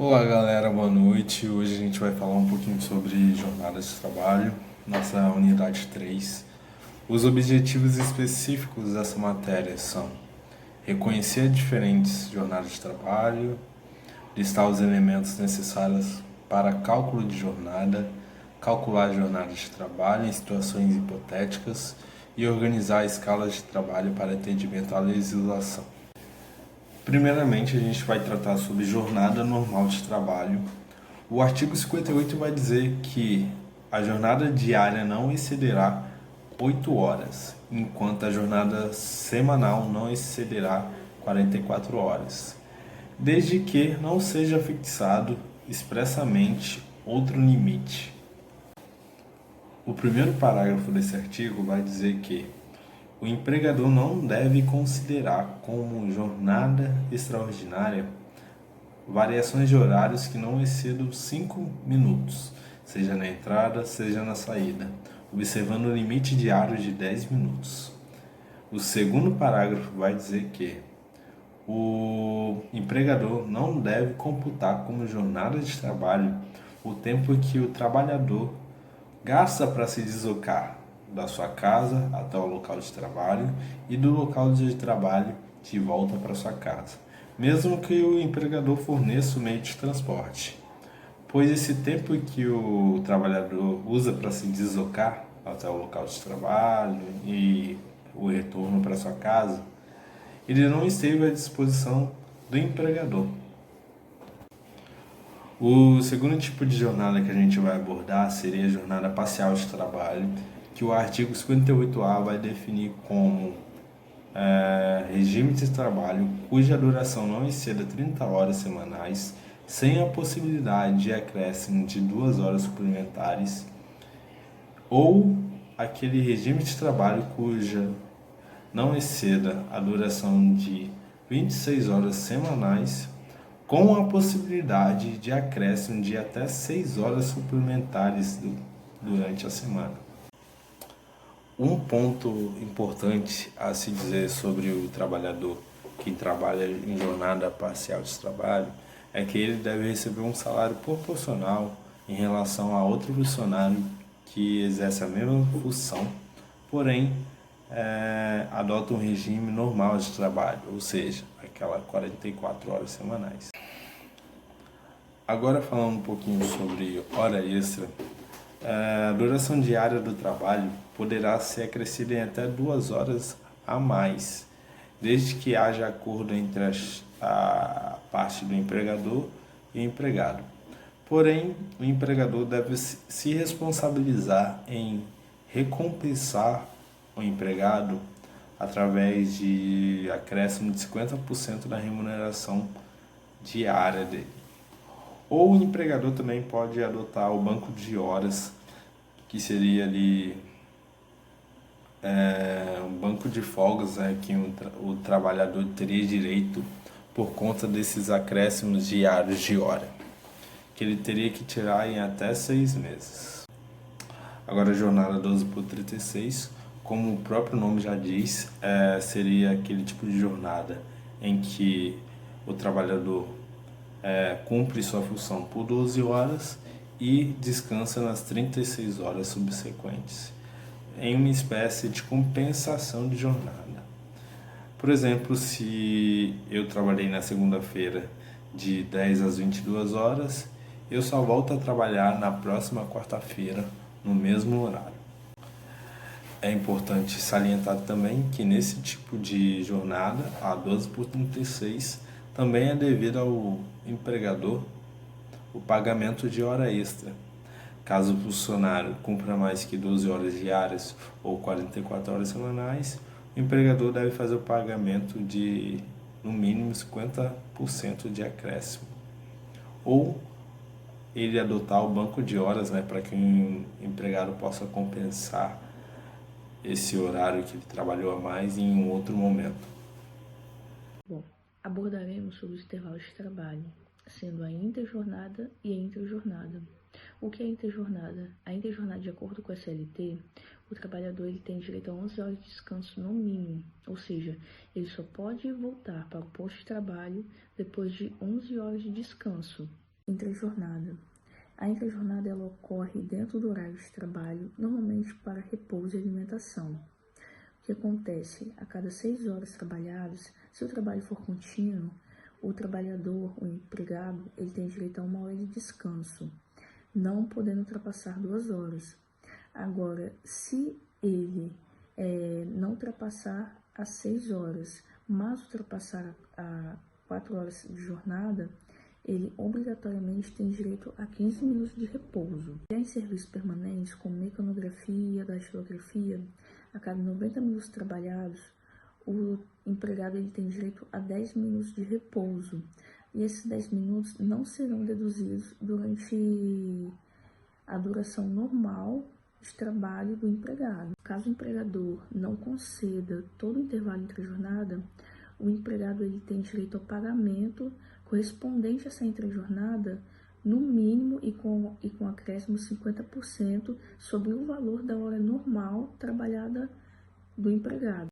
Olá galera, boa noite. Hoje a gente vai falar um pouquinho sobre jornada de trabalho, nossa unidade 3. Os objetivos específicos dessa matéria são reconhecer diferentes jornadas de trabalho, listar os elementos necessários para cálculo de jornada, calcular a jornada de trabalho em situações hipotéticas e organizar escalas de trabalho para atendimento à legislação. Primeiramente, a gente vai tratar sobre jornada normal de trabalho. O artigo 58 vai dizer que a jornada diária não excederá 8 horas, enquanto a jornada semanal não excederá 44 horas, desde que não seja fixado expressamente outro limite. O primeiro parágrafo desse artigo vai dizer que o empregador não deve considerar como jornada extraordinária variações de horários que não excedam 5 minutos, seja na entrada, seja na saída, observando o limite diário de 10 minutos. O segundo parágrafo vai dizer que o empregador não deve computar como jornada de trabalho o tempo que o trabalhador gasta para se deslocar da sua casa até o local de trabalho e do local de trabalho de volta para sua casa, mesmo que o empregador forneça o meio de transporte, pois esse tempo que o trabalhador usa para se deslocar até o local de trabalho e o retorno para sua casa, ele não esteve à disposição do empregador. O segundo tipo de jornada que a gente vai abordar seria a jornada parcial de trabalho, que o artigo 58A vai definir como regime de trabalho cuja duração não exceda 30 horas semanais, sem a possibilidade de acréscimo de 2 horas suplementares, ou aquele regime de trabalho cuja não exceda a duração de 26 horas semanais, com a possibilidade de acréscimo de até 6 horas suplementares durante a semana. Um ponto importante a se dizer sobre o trabalhador que trabalha em jornada parcial de trabalho é que ele deve receber um salário proporcional em relação a outro funcionário que exerce a mesma função, porém adota um regime normal de trabalho, ou seja, aquelas 44 horas semanais. Agora falando um pouquinho sobre hora extra, a duração diária do trabalho poderá ser acrescida em até 2 horas a mais, desde que haja acordo entre a parte do empregador e o empregado. Porém, o empregador deve se responsabilizar em recompensar o empregado através de acréscimo de 50% da remuneração diária dele. Ou o empregador também pode adotar o banco de horas, que seria ali um banco de folgas, que o trabalhador teria direito por conta desses acréscimos diários de hora, que ele teria que tirar em até 6 meses. Agora, a jornada 12/36, como o próprio nome já diz, seria aquele tipo de jornada em que o trabalhador cumpre sua função por 12 horas e descansa nas 36 horas subsequentes, em uma espécie de compensação de jornada. Por exemplo, se eu trabalhei na segunda-feira de 10 às 22 horas, eu só volto a trabalhar na próxima quarta-feira, no mesmo horário. É importante salientar também que nesse tipo de jornada, a 12/36, também é devido ao empregador o pagamento de hora extra. Caso o funcionário cumpra mais que 12 horas diárias ou 44 horas semanais, o empregador deve fazer o pagamento de, no mínimo, 50% de acréscimo. Ou ele adotar o banco de horas, para que o empregado possa compensar esse horário que ele trabalhou a mais em um outro momento. Bom, abordaremos sobre os intervalos de trabalho, sendo a interjornada e a intrajornada. O que é a interjornada? A interjornada, de acordo com a CLT, o trabalhador ele tem direito a 11 horas de descanso no mínimo, ou seja, ele só pode voltar para o posto de trabalho depois de 11 horas de descanso. intrajornada. A intrajornada ela ocorre dentro do horário de trabalho, normalmente para repouso e alimentação. O que acontece? A cada 6 horas trabalhadas, se o trabalho for contínuo, o trabalhador, o empregado, ele tem direito a 1 hora de descanso, não podendo ultrapassar 2 horas. Agora, se ele não ultrapassar as 6 horas, mas ultrapassar a 4 horas de jornada, ele obrigatoriamente tem direito a 15 minutos de repouso. Já em serviços permanentes, como mecanografia, datilografia, a cada 90 minutos trabalhados, o empregado ele tem direito a 10 minutos de repouso. E esses 10 minutos não serão deduzidos durante a duração normal de trabalho do empregado. Caso o empregador não conceda todo o intervalo entre a jornada, o empregado ele tem direito ao pagamento correspondente a essa intrajornada, no mínimo e com acréscimo 50% sobre o valor da hora normal trabalhada do empregado.